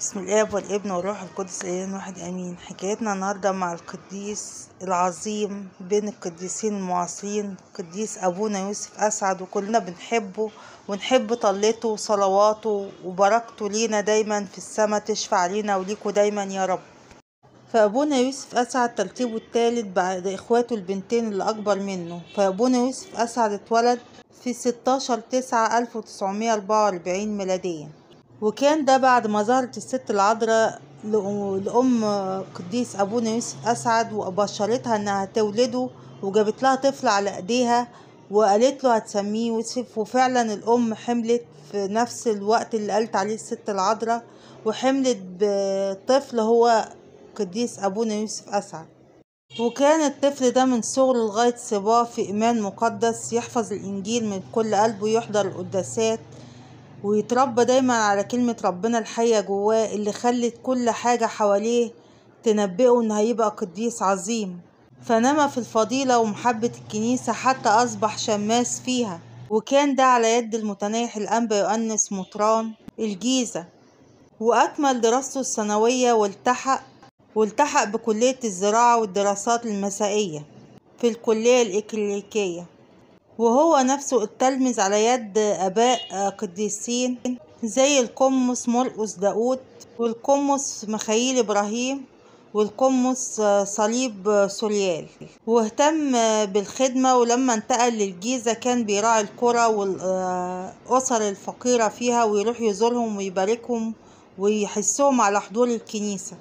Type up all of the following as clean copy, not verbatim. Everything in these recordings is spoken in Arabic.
بسم الآب والابن والروح القدس الإله واحد آمين. حكايتنا النهاردة مع القديس العظيم بين القديسين المعاصرين، القديس أبونا يوسف أسعد، وكلنا بنحبه ونحب طلته وصلواته وبركته لينا دايما في السماء، تشفع علينا وليكوا دايما يا رب. فأبونا يوسف أسعد ترتيبه الثالث بعد إخواته البنتين اللي أكبر منه. فأبونا يوسف أسعد اتولد في 16/9/1944 ميلاديا، وكان ده بعد ما ظهرت الست العذراء لأم قديس أبونا يوسف أسعد وبشرتها إنها تولده، وجابت لها طفل على إيديها وقالت له هتسميه يوسف. وفعلا الأم حملت في نفس الوقت اللي قالت عليه الست العذراء، وحملت بطفل هو قديس أبونا يوسف أسعد. وكان الطفل ده من صغره لغاية صباه في إيمان مقدس، يحفظ الإنجيل من كل قلبه، يحضر القداسات، ويتربى دايما على كلمة ربنا الحية جواه اللي خلت كل حاجة حواليه تنبئه إنه هيبقى قديس عظيم. فنما في الفضيلة ومحبة الكنيسة حتى أصبح شماس فيها، وكان ده على يد المتنيح الأنبا يؤنس مطران الجيزة. وأكمل دراسته الثانوية والتحق بكلية الزراعة والدراسات المسائية في الكلية الإكليريكية، وهو نفسه التلمذ على يد آباء قديسين زي القمص مرقس داود والقمص مخايل إبراهيم والقمص صليب سوريال، واهتم بالخدمة. ولما انتقل للجيزة كان بيراعي القرى والأسر الفقيرة فيها، ويروح يزورهم ويباركهم ويحسهم على حضور الكنيسة.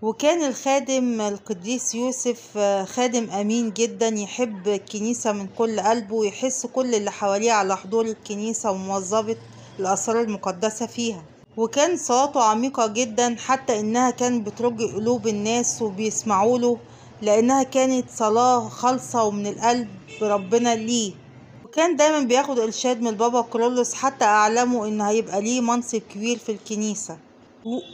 وكان الخادم القديس يوسف خادم أمين جدا، يحب الكنيسة من كل قلبه، ويحس كل اللي حواليه على حضور الكنيسة ومواظبة الأسرار المقدسة فيها. وكان صلاته عميقة جدا، حتى إنها كانت بترج قلوب الناس وبيسمعوا له، لأنها كانت صلاة خالصة ومن القلب ربنا ليه. وكان دايما بياخد إرشاد من البابا كرولوس، حتى أعلمه إنه هيبقى ليه منصب كبير في الكنيسة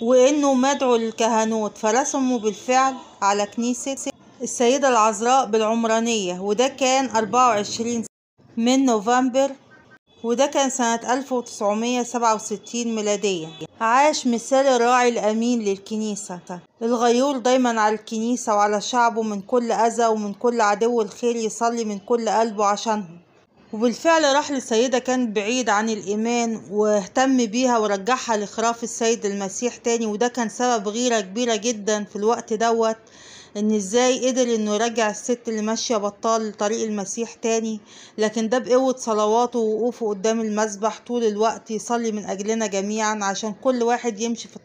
وإنه مدعو للكهنوت. فرسموا بالفعل على كنيسة السيدة العذراء بالعمرانية، وده كان 24 من نوفمبر، وده كان سنة 1967 ميلادية. عاش مثال الراعي الأمين للكنيسة، الغيور دايما على الكنيسة وعلى شعبه من كل أذى ومن كل عدو الخير، يصلي من كل قلبه عشانهم. وبالفعل راح لسيدة كانت بعيد عن الإيمان واهتم بيها ورجعها لخراف السيد المسيح تاني، وده كان سبب غيرة كبيرة جدا في الوقت دوت، ان ازاي قدر انه يرجع الست اللي ماشية بطال لطريق المسيح تاني. لكن ده بقوة صلواته ووقوفه قدام المذبح طول الوقت يصلي من أجلنا جميعا، عشان كل واحد يمشي في